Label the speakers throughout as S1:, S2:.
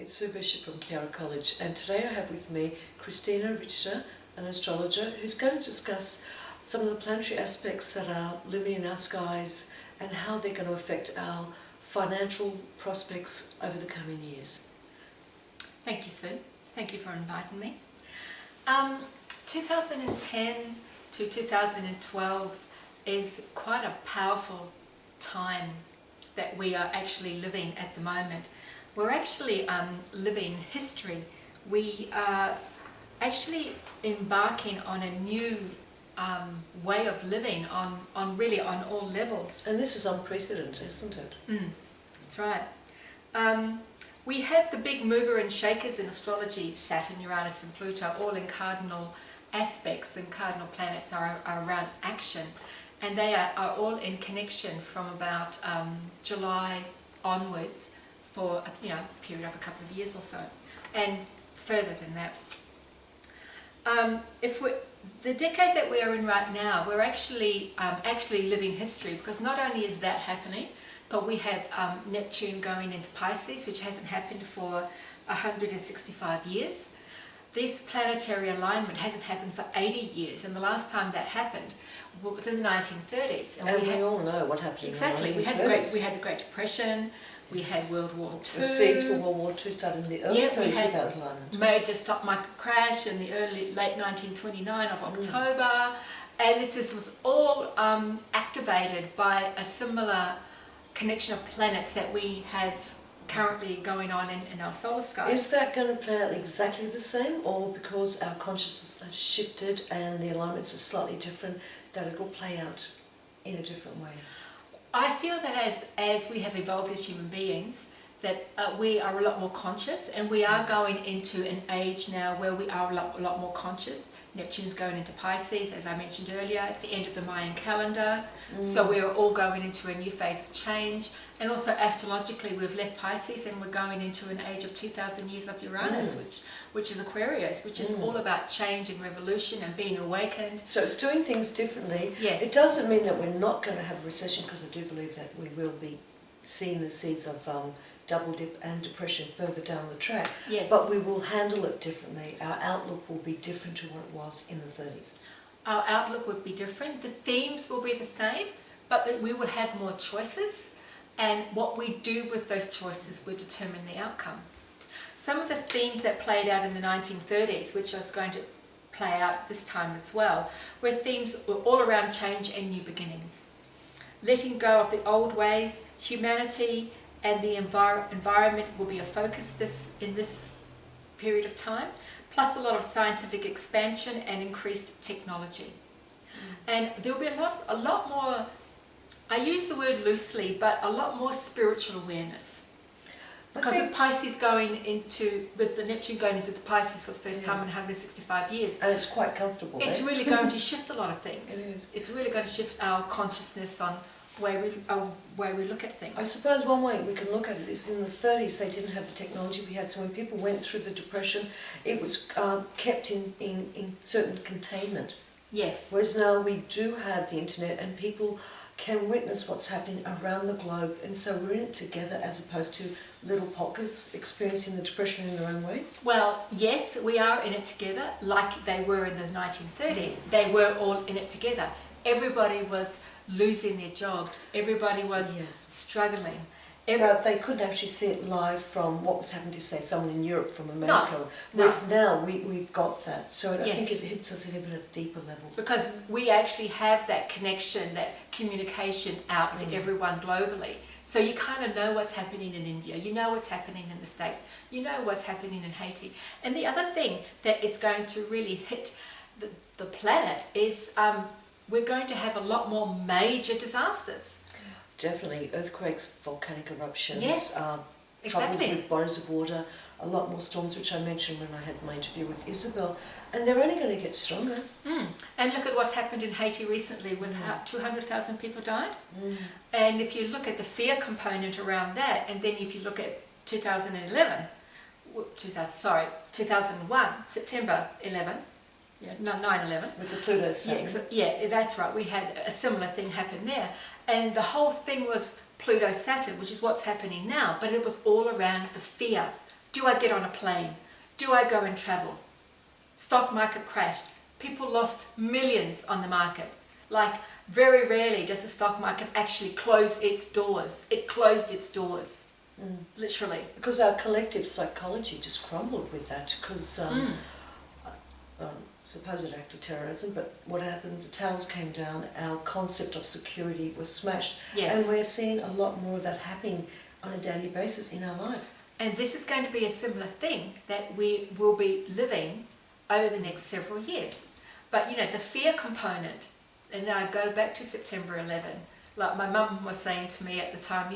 S1: It's Sue Bishop from Chiara College, and today I have with me Christina, Richter, an astrologer, who's going to discuss some of the planetary aspects that are looming in our skies and how they're going to affect our financial prospects over the coming years.
S2: Thank you, Sue. Thank you for inviting me. 2010 to 2012 is quite a powerful time that we are actually living at the moment. We're actually living history. We are actually embarking on a new way of living on really on all levels.
S1: And this is unprecedented, isn't it?
S2: That's right. We have the big mover and shakers in astrology, Saturn, Uranus and Pluto, all in cardinal aspects, and cardinal planets are around action. And they are all in connection from about July onwards for a period of a couple of years or so, and further than that. The decade that we are in right now, we're actually living history, because not only is that happening, but we have Neptune going into Pisces, which hasn't happened for 165 years. This planetary alignment hasn't happened for 80 years, and the last time that happened was in the 1930s.
S1: And we all know what happened
S2: exactly.
S1: in the 1930s.
S2: We had the Great Depression. We had World War II.
S1: The seeds for World War II started in the early 30s without alignment.
S2: Major stock market crash in the late 1929 of October, and this was all activated by a similar connection of planets that we have currently going on in our solar sky.
S1: Is that going to play out exactly the same, or because our consciousness has shifted and the alignments are slightly different, that it will play out in a different way?
S2: I feel that as we have evolved as human beings, that we are a lot more conscious, and we are going into an age now where we are a lot more conscious. Neptune's going into Pisces, as I mentioned earlier. It's the end of the Mayan calendar, so we are all going into a new phase of change. And also astrologically, we've left Pisces and we're going into an age of 2,000 years of Uranus, which is Aquarius, which is all about change and revolution and being awakened.
S1: So it's doing things differently.
S2: Yes.
S1: It doesn't mean that we're not going to have a recession, because I do believe that we will be seeing the seeds of double dip and depression further down the track.
S2: Yes.
S1: But we will handle it differently. Our outlook will be different to what it was in the 30s.
S2: Our outlook would be different. The themes will be the same, but that we will have more choices, and what we do with those choices will determine the outcome. Some of the themes that played out in the 1930s, which is going to play out this time as well, were themes all around change and new beginnings. Letting go of the old ways, humanity and the environment will be a focus in this period of time, plus a lot of scientific expansion and increased technology. And there'll be a lot more, I use the word loosely, but a lot more spiritual awareness. Because with Pisces with the Neptune going into the Pisces for the first time in 165 years.
S1: And it's quite comfortable.
S2: It's really going to shift a lot of things.
S1: It is.
S2: It's really going to shift our consciousness on where we look at things.
S1: I suppose one way we can look at it is, in the 30s they didn't have the technology we had, so when people went through the depression, it was kept in certain containment.
S2: Yes.
S1: Whereas now we do have the internet, and people can witness what's happening around the globe, and so we're in it together as opposed to little pockets experiencing the depression in their own way.
S2: Well, yes, we are in it together, like they were in the 1930s. They were all in it together. Everybody was losing their jobs. Everybody was struggling.
S1: But they couldn't actually see it live from what was happening to, say, someone in Europe from America. Whereas now we've got that. So I think it hits us at even a deeper level.
S2: Because we actually have that connection, that communication out to everyone globally. So you kind of know what's happening in India, you know what's happening in the States, you know what's happening in Haiti. And the other thing that is going to really hit the planet is we're going to have a lot more major disasters.
S1: Definitely. Earthquakes, volcanic eruptions,
S2: Exactly.
S1: trouble with bodies of water, a lot more storms, which I mentioned when I had my interview with Isabel, and they're only going to get stronger.
S2: And look at what happened in Haiti recently, with 200,000 people died. And if you look at the fear component around that, and then if you look at 2001, September 11, 9/11.
S1: With the Pluto Saturn.
S2: Yeah, that's right. We had a similar thing happen there. And the whole thing was Pluto Saturn, which is what's happening now, but it was all around the fear Do I get on a plane? Do I go and travel? Stock market crashed. People lost millions on the market. Like, very rarely does the stock market actually close its doors. It closed its doors. Literally.
S1: Because our collective psychology just crumbled with that, because supposed act of terrorism, but what happened, the towers came down, our concept of security was smashed,
S2: Yes.
S1: and we're seeing a lot more of that happening on a daily basis in our lives.
S2: And this is going to be a similar thing that we will be living over the next several years. But the fear component, and I go back to September 11, like my mum was saying to me at the time,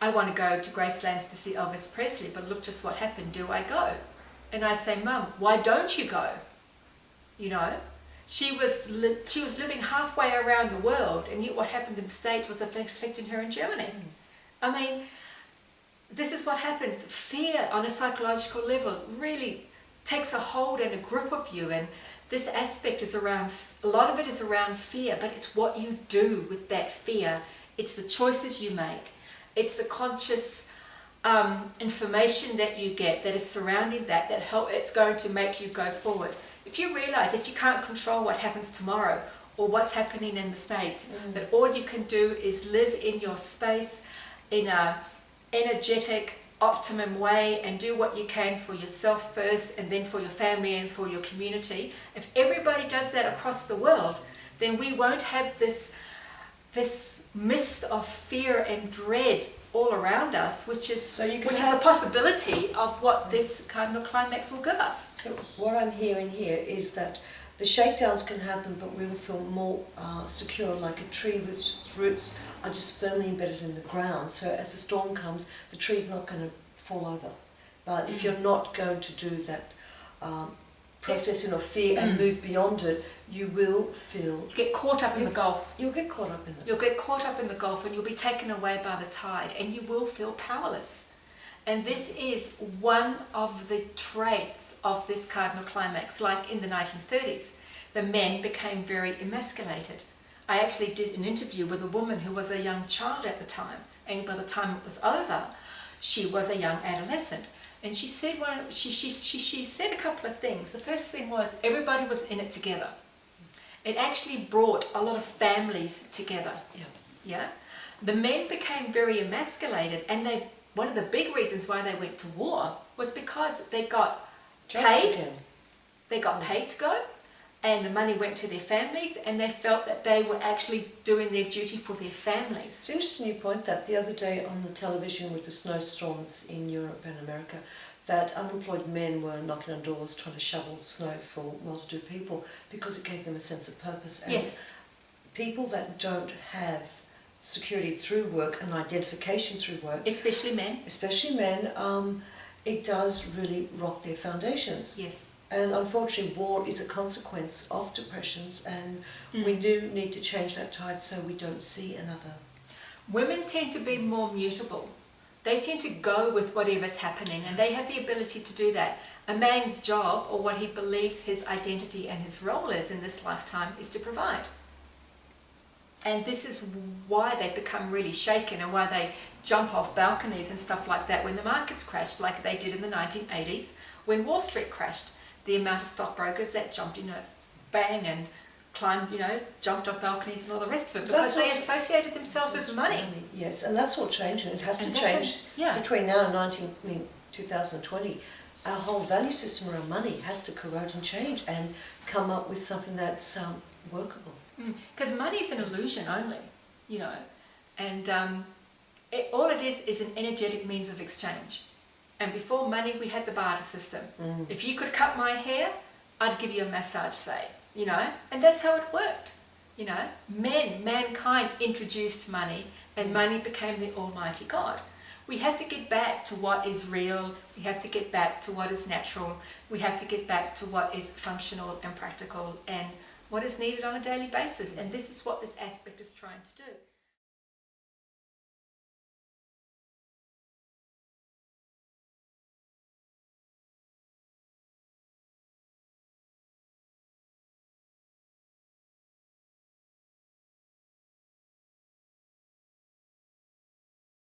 S2: I want to go to Gracelands to see Elvis Presley, but look just what happened, do I go? And I say, Mum, why don't you go? She was living halfway around the world, and yet what happened in the States was affecting her in Germany. I mean, this is what happens. Fear on a psychological level really takes a hold and a grip of you, and this aspect is around, a lot of it is around fear, but it's what you do with that fear. It's the choices you make. It's the conscious information that you get that is surrounding that it's going to make you go forward. If you realize that you can't control what happens tomorrow or what's happening in the States, that all you can do is live in your space in a energetic, optimum way and do what you can for yourself first and then for your family and for your community. If everybody does that across the world, then we won't have this mist of fear and dread all around us, which is a possibility of what this cardinal climax will give us.
S1: So what I'm hearing here is that the shakedowns can happen, but we will feel more secure, like a tree with its roots are just firmly embedded in the ground. So as the storm comes, the tree's not going to fall over. But if you're not going to do that processing of fear and move beyond it, you will feel...
S2: You get caught up in the gulf.
S1: You'll get caught up in it.
S2: You'll get caught up in the gulf and you'll be taken away by the tide, and you will feel powerless. And this is one of the traits of this cardinal climax. Like in the 1930s, the men became very emasculated. I actually did an interview with a woman who was a young child at the time, and by the time it was over, she was a young adolescent. And she said she said a couple of things. The first thing was everybody was in it together. It actually brought a lot of families together. Yeah. The men became very emasculated, and one of the big reasons why they went to war was because they got paid. They got paid to go, and the money went to their families, and they felt that they were actually doing their duty for their families.
S1: It's interesting you point that. The other day on the television with the snowstorms in Europe and America, that unemployed men were knocking on doors trying to shovel snow for well-to-do people because it gave them a sense of purpose. And
S2: yes.
S1: People that don't have security through work and identification through work,
S2: especially men,
S1: it does really rock their foundations.
S2: Yes.
S1: And unfortunately, war is a consequence of depressions, and we do need to change that tide so we don't see another.
S2: Women tend to be more mutable. They tend to go with whatever's happening, and they have the ability to do that. A man's job, or what he believes his identity and his role is in this lifetime, is to provide. And this is why they become really shaken and why they jump off balconies and stuff like that when the markets crashed, like they did in the 1980s when Wall Street crashed. The amount of stockbrokers that jumped, bang, and climbed, jumped off balconies and all the rest of it, because they associated themselves with the money.
S1: Yes, and that's all changing. It has to change between now and 2020. Our whole value system around money has to corrode and change and come up with something that's workable.
S2: Because money is an illusion only, and all it is an energetic means of exchange. And before money, we had the barter system. If you could cut my hair, I'd give you a massage, say, and that's how it worked. Mankind introduced money, and money became the almighty God. We have to get back to what is real. We have to get back to what is natural. We have to get back to what is functional and practical and what is needed on a daily basis. And this is what this aspect is trying to do.